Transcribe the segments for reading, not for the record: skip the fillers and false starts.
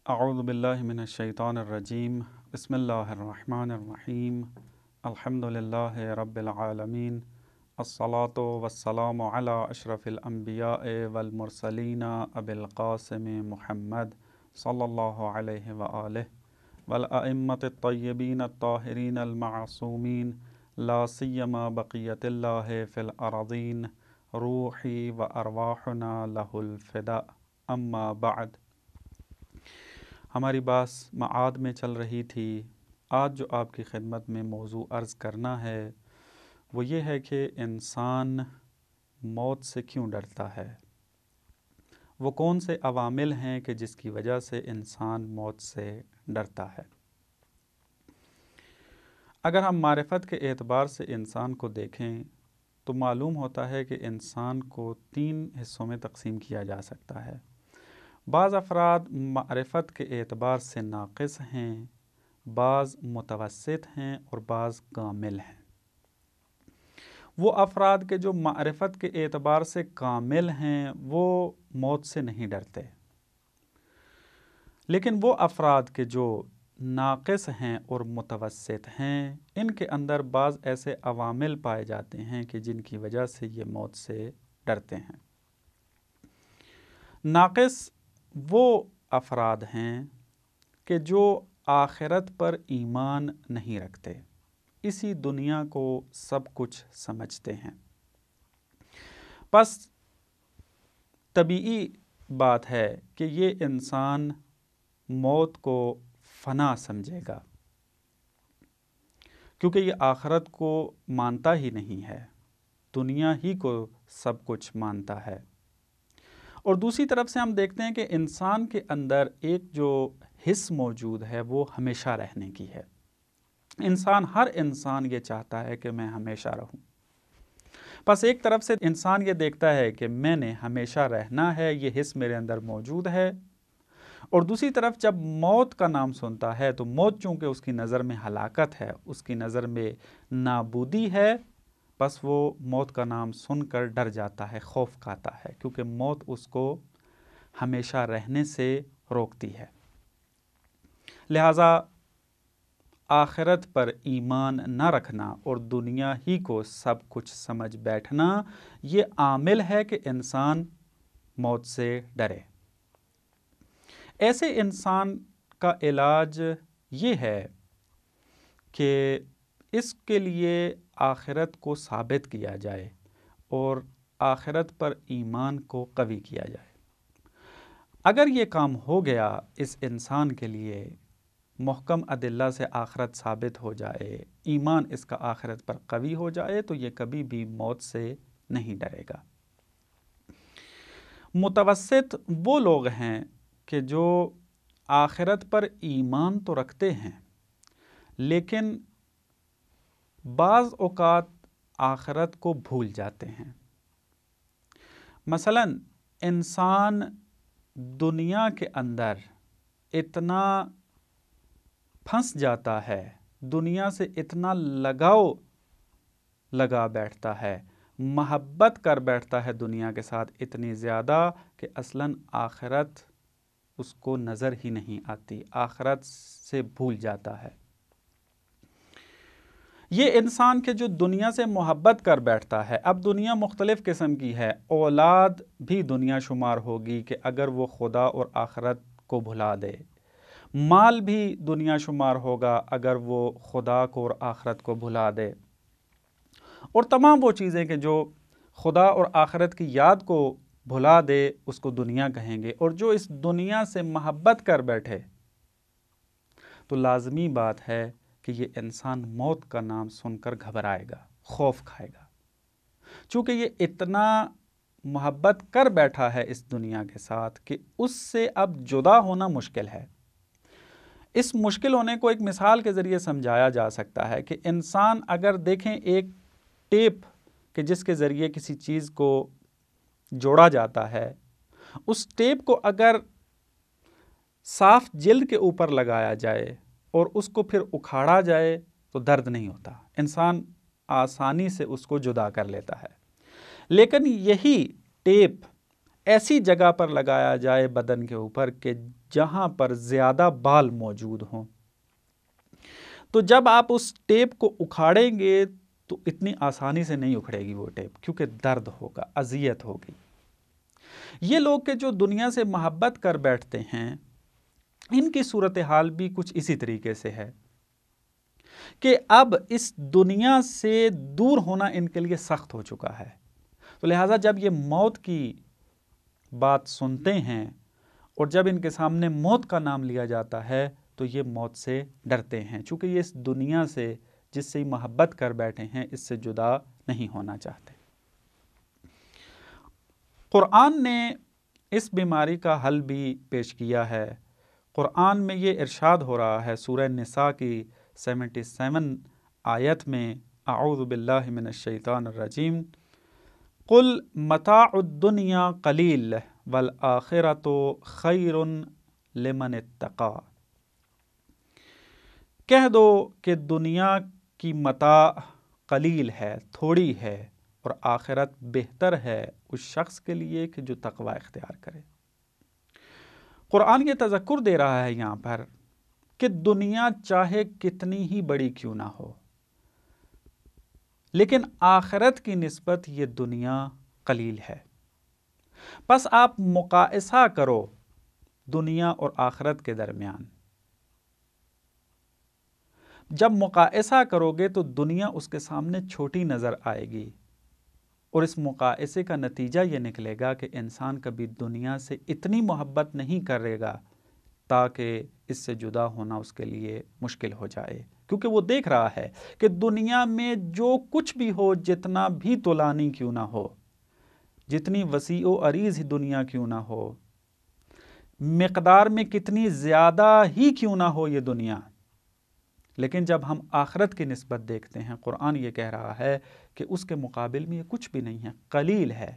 اعوذ باللہ من الشیطان الرجیم بسم اللہ الرحمن الرحیم الحمد للہ رب العالمین الصلاۃ والسلام علی اشرف الانبیاء والمرسلین ابی القاسم محمد صلی اللہ علیہ وآلہ والائمۃ الطیبین الطاہرین المعصومین لا سیما بقیت اللہ فی الارضین روحی و ارواحنا لہ الفداء اما بعد۔ ہماری بات معاد میں چل رہی تھی۔ آج جو آپ کی خدمت میں موضوع عرض کرنا ہے وہ یہ ہے کہ انسان موت سے کیوں ڈرتا ہے، وہ کون سے عوامل ہیں کہ جس کی وجہ سے انسان موت سے ڈرتا ہے۔ اگر ہم معرفت کے اعتبار سے انسان کو دیکھیں تو معلوم ہوتا ہے کہ انسان کو 3 حصوں میں تقسیم کیا جا سکتا ہے۔ بعض افراد معرفت کے اعتبار سے ناقص ہیں، بعض متوسط ہیں اور بعض کامل ہیں۔ وہ افراد کے جو معرفت کے اعتبار سے کامل ہیں وہ موت سے نہیں ڈرتے، لیکن وہ افراد کے جو ناقص ہیں اور متوسط ہیں ان کے اندر بعض ایسے عوامل پائے جاتے ہیں کہ جن کی وجہ سے یہ موت سے ڈرتے ہیں۔ ناقص وہ افراد ہیں کہ جو آخرت پر ایمان نہیں رکھتے، اسی دنیا کو سب کچھ سمجھتے ہیں۔ بس طبیعی بات ہے کہ یہ انسان موت کو فنا سمجھے گا، کیونکہ یہ آخرت کو مانتا ہی نہیں ہے، دنیا ہی کو سب کچھ مانتا ہے۔ اور دوسری طرف سے ہم دیکھتے ہیں کہ انسان کے اندر ایک جو حس موجود ہے وہ ہمیشہ رہنے کی ہے۔ ہر انسان یہ چاہتا ہے کہ میں ہمیشہ رہوں۔ بس ایک طرف سے انسان یہ دیکھتا ہے کہ میں نے ہمیشہ رہنا ہے، یہ حس میرے اندر موجود ہے، اور دوسری طرف جب موت کا نام سنتا ہے تو موت چونکہ اس کی نظر میں ہلاکت ہے، اس کی نظر میں نابودی ہے، بس وہ موت کا نام سن کر ڈر جاتا ہے، خوف کھاتا ہے، کیونکہ موت اس کو ہمیشہ رہنے سے روکتی ہے۔ لہٰذا آخرت پر ایمان نہ رکھنا اور دنیا ہی کو سب کچھ سمجھ بیٹھنا یہ عامل ہے کہ انسان موت سے ڈرے۔ ایسے انسان کا علاج یہ ہے کہ اس کے لیے آخرت کو ثابت کیا جائے اور آخرت پر ایمان کو قوی کیا جائے۔ اگر یہ کام ہو گیا، اس انسان کے لیے محکم ادلہ سے آخرت ثابت ہو جائے، ایمان اس کا آخرت پر قوی ہو جائے، تو یہ کبھی بھی موت سے نہیں ڈرے گا۔ متوسط وہ لوگ ہیں کہ جو آخرت پر ایمان تو رکھتے ہیں لیکن بعض اوقات آخرت کو بھول جاتے ہیں۔ مثلا انسان دنیا کے اندر اتنا پھنس جاتا ہے، دنیا سے اتنا لگاؤ لگا بیٹھتا ہے، محبت کر بیٹھتا ہے دنیا کے ساتھ اتنی زیادہ کہ اصلاً آخرت اس کو نظر ہی نہیں آتی، آخرت سے بھول جاتا ہے۔ یہ انسان کے جو دنیا سے محبت کر بیٹھتا ہے، اب دنیا مختلف قسم کی ہے، اولاد بھی دنیا شمار ہوگی کہ اگر وہ خدا اور آخرت کو بھلا دے، مال بھی دنیا شمار ہوگا اگر وہ خدا کو اور آخرت کو بھلا دے، اور تمام وہ چیزیں کہ جو خدا اور آخرت کی یاد کو بھلا دے اس کو دنیا کہیں گے۔ اور جو اس دنیا سے محبت کر بیٹھے تو لازمی بات ہے کہ یہ انسان موت کا نام سن کر گھبرائے گا، خوف کھائے گا، چونکہ یہ اتنا محبت کر بیٹھا ہے اس دنیا کے ساتھ کہ اس سے اب جدا ہونا مشکل ہے۔ اس مشکل ہونے کو ایک مثال کے ذریعے سمجھایا جا سکتا ہے کہ انسان اگر دیکھیں ایک ٹیپ کہ جس کے ذریعے کسی چیز کو جوڑا جاتا ہے، اس ٹیپ کو اگر صاف جلد کے اوپر لگایا جائے اور اس کو پھر اکھاڑا جائے تو درد نہیں ہوتا، انسان آسانی سے اس کو جدا کر لیتا ہے۔ لیکن یہی ٹیپ ایسی جگہ پر لگایا جائے بدن کے اوپر کہ جہاں پر زیادہ بال موجود ہوں. تو جب آپ اس ٹیپ کو اکھاڑیں گے تو اتنی آسانی سے نہیں اکھڑے گی وہ ٹیپ، کیونکہ درد ہوگا، اذیت ہوگی. یہ لوگ کہ جو دنیا سے محبت کر بیٹھتے ہیں، ان کی صورتحال بھی کچھ اسی طریقے سے ہے کہ اب اس دنیا سے دور ہونا ان کے لیے سخت ہو چکا ہے. تو لہٰذا جب یہ موت کی بات سنتے ہیں اور جب ان کے سامنے موت کا نام لیا جاتا ہے تو یہ موت سے ڈرتے ہیں، چونکہ یہ اس دنیا سے جس سے محبت کر بیٹھے ہیں اس سے جدا نہیں ہونا چاہتے. قرآن نے اس بیماری کا حل بھی پیش کیا ہے. قرآن میں یہ ارشاد ہو رہا ہے سورہ نساء کی 77 آیت میں، اعوذ باللہ من الشیطان الرجیم، قل متاع الدنیا قلیل والآخرۃ خیر لمن اتقی. کہہ دو کہ دنیا کی متاع قلیل ہے، تھوڑی ہے، اور آخرت بہتر ہے اس شخص کے لیے کہ جو تقوی اختیار کرے. قرآن یہ تذکر دے رہا ہے یہاں پر کہ دنیا چاہے کتنی ہی بڑی کیوں نہ ہو، لیکن آخرت کی نسبت یہ دنیا قلیل ہے. پس آپ مقائسہ کرو دنیا اور آخرت کے درمیان. جب مقائسہ کرو گے تو دنیا اس کے سامنے چھوٹی نظر آئے گی، اور اس مقائسے کا نتیجہ یہ نکلے گا کہ انسان کبھی دنیا سے اتنی محبت نہیں کرے گا تاکہ اس سے جدا ہونا اس کے لیے مشکل ہو جائے، کیونکہ وہ دیکھ رہا ہے کہ دنیا میں جو کچھ بھی ہو، جتنا بھی طولانی کیوں نہ ہو، جتنی وسیع و عریض دنیا کیوں نہ ہو، مقدار میں کتنی زیادہ ہی کیوں نہ ہو یہ دنیا، لیکن جب ہم آخرت کی نسبت دیکھتے ہیں، قرآن یہ کہہ رہا ہے کہ اس کے مقابل میں یہ کچھ بھی نہیں ہے، قلیل ہے.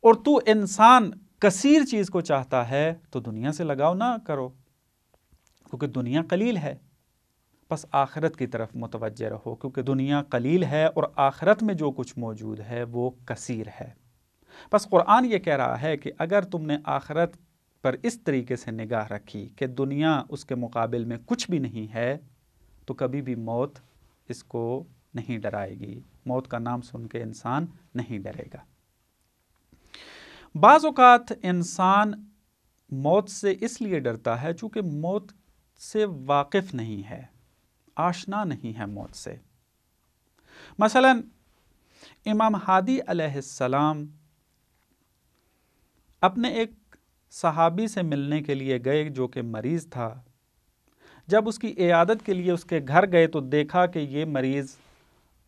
اور تو انسان کثیر چیز کو چاہتا ہے تو دنیا سے لگاؤ نہ کرو، کیونکہ دنیا قلیل ہے. بس آخرت کی طرف متوجہ رہو، کیونکہ دنیا قلیل ہے اور آخرت میں جو کچھ موجود ہے وہ کثیر ہے. بس قرآن یہ کہہ رہا ہے کہ اگر تم نے آخرت پر اس طریقے سے نگاہ رکھی کہ دنیا اس کے مقابل میں کچھ بھی نہیں ہے، تو کبھی بھی موت اس کو نہیں ڈرائے گی. موت کا نام سن کے انسان نہیں ڈرے گا. بعض اوقات انسان موت سے اس لیے ڈرتا ہے چونکہ موت سے واقف نہیں ہے، آشنا نہیں ہے موت سے. مثلا امام ہادی علیہ السلام اپنے ایک صحابی سے ملنے کے لیے گئے جو کہ مریض تھا. جب اس کی عیادت کے لیے اس کے گھر گئے تو دیکھا کہ یہ مریض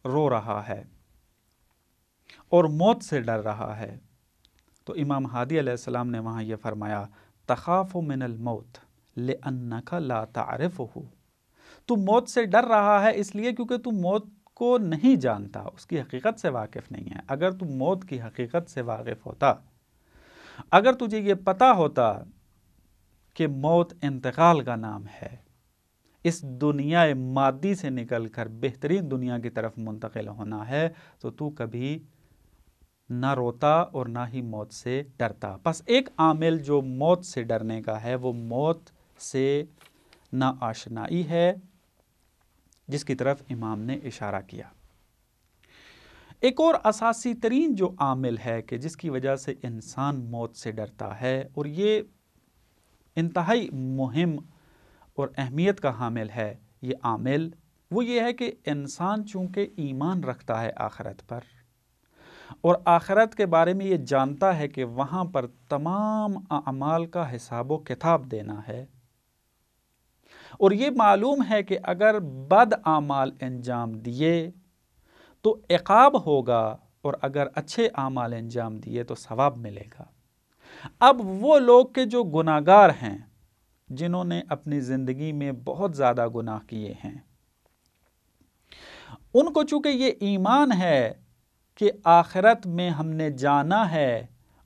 رو رہا ہے اور موت سے ڈر رہا ہے. تو امام ہادی علیہ السلام نے وہاں یہ فرمایا، تخاف من الموت لأنک لا تعرفہ. تو موت سے ڈر رہا ہے اس لیے کیونکہ تو موت کو نہیں جانتا، اس کی حقیقت سے واقف نہیں ہے. اگر تو موت کی حقیقت سے واقف ہوتا، اگر تجھے یہ پتا ہوتا کہ موت انتقال کا نام ہے، اس دنیا مادی سے نکل کر بہترین دنیا کی طرف منتقل ہونا ہے، تو تو کبھی نہ روتا اور نہ ہی موت سے ڈرتا. بس ایک عامل جو موت سے ڈرنے کا ہے وہ موت سے ناآشنائی ہے، جس کی طرف امام نے اشارہ کیا. ایک اور اساسی ترین جو عامل ہے کہ جس کی وجہ سے انسان موت سے ڈرتا ہے، اور یہ انتہائی مہم اور اہمیت کا حامل ہے، یہ عامل وہ یہ ہے کہ انسان چونکہ ایمان رکھتا ہے آخرت پر، اور آخرت کے بارے میں یہ جانتا ہے کہ وہاں پر تمام اعمال کا حساب و کتاب دینا ہے، اور یہ معلوم ہے کہ اگر بد اعمال انجام دیے تو عقاب ہوگا، اور اگر اچھے اعمال انجام دیے تو ثواب ملے گا. اب وہ لوگ کہ جو گناہگار ہیں، جنہوں نے اپنی زندگی میں بہت زیادہ گناہ کیے ہیں، ان کو چونکہ یہ ایمان ہے کہ آخرت میں ہم نے جانا ہے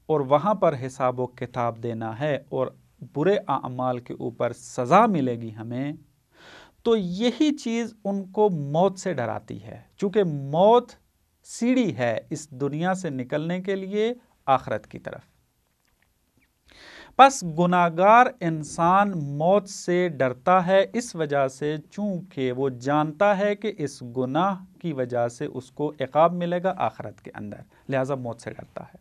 اور وہاں پر حساب و کتاب دینا ہے اور برے اعمال کے اوپر سزا ملے گی ہمیں، تو یہی چیز ان کو موت سے ڈراتی ہے، چونکہ موت سیڑھی ہے اس دنیا سے نکلنے کے لیے آخرت کی طرف. پس گناہگار انسان موت سے ڈرتا ہے اس وجہ سے چونکہ وہ جانتا ہے کہ اس گناہ کی وجہ سے اس کو عقاب ملے گا آخرت کے اندر، لہذا موت سے ڈرتا ہے۔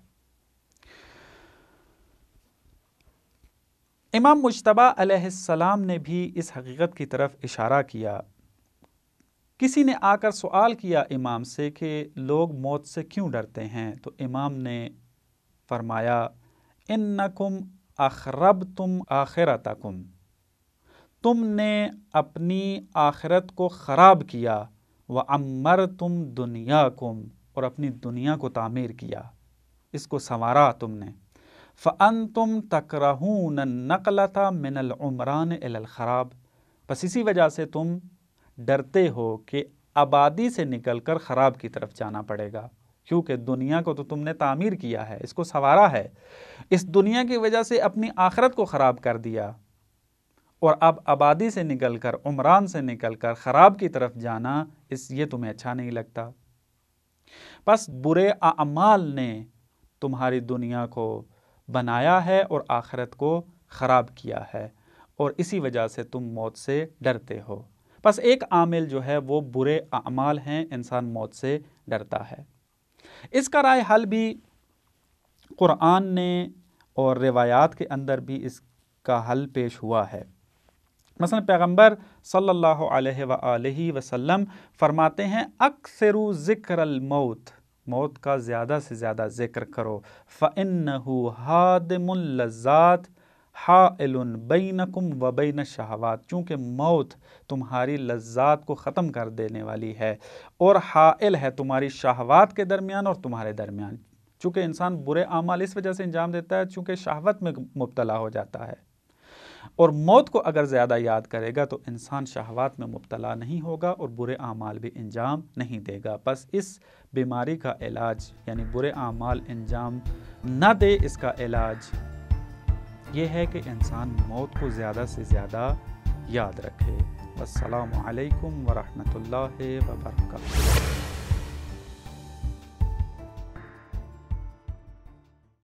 امام مجتبی علیہ السلام نے بھی اس حقیقت کی طرف اشارہ کیا۔ کسی نے آ کر سوال کیا امام سے کہ لوگ موت سے کیوں ڈرتے ہیں؟ تو امام نے فرمایا انکم اخربتم آخرتکم، تم نے اپنی آخرت کو خراب کیا، وعمرتم دنیاکم، اور اپنی دنیا کو تعمیر کیا، اس کو سنوارا تم نے۔ فَأَنْتُمْ تَكْرَهُونَ النَّقْلَةَ مِنَ الْعُمْرَانِ إِلَى الْخَرَابِ، پس اسی وجہ سے تم ڈرتے ہو کہ آبادی سے نکل کر خراب کی طرف جانا پڑے گا، کیونکہ دنیا کو تو تم نے تعمیر کیا ہے، اس کو سنوارا ہے، اس دنیا کی وجہ سے اپنی آخرت کو خراب کر دیا، اور اب آبادی سے نکل کر، عمران سے نکل کر خراب کی طرف جانا یہ تمہیں اچھا نہیں لگتا۔ پس برے اعمال نے تمہاری دنیا کو بنایا ہے اور آخرت کو خراب کیا ہے، اور اسی وجہ سے تم موت سے ڈرتے ہو۔ پس ایک عامل جو ہے وہ برے اعمال ہیں، انسان موت سے ڈرتا ہے۔ اس کا رائے حل بھی قرآن نے اور روایات کے اندر بھی اس کا حل پیش ہوا ہے۔ مثلا پیغمبر صلی اللہ علیہ وآلہ وسلم فرماتے ہیں اکثروا ذکر الموت، موت کا زیادہ سے زیادہ ذکر کرو، فَإِنَّهُ هَادِمُ اللَّذَّاتِ حَائِلٌ بَيْنَكُمْ وَبَيْنَ الشَّهَوَاتِ، چونکہ موت تمہاری لذات کو ختم کر دینے والی ہے اور حائل ہے تمہاری شہوات کے درمیان اور تمہارے درمیان، چونکہ انسان برے اعمال اس وجہ سے انجام دیتا ہے چونکہ شہوت میں مبتلا ہو جاتا ہے، اور موت کو اگر زیادہ یاد کرے گا تو انسان شہوات میں مبتلا نہیں ہوگا اور برے اعمال بھی انجام نہیں دے گا۔ پس اس بیماری کا علاج یعنی برے اعمال انجام نہ دے، اس کا علاج یہ ہے کہ انسان موت کو زیادہ سے زیادہ یاد رکھے۔ السلام علیکم ورحمۃ اللہ وبرکاتہ۔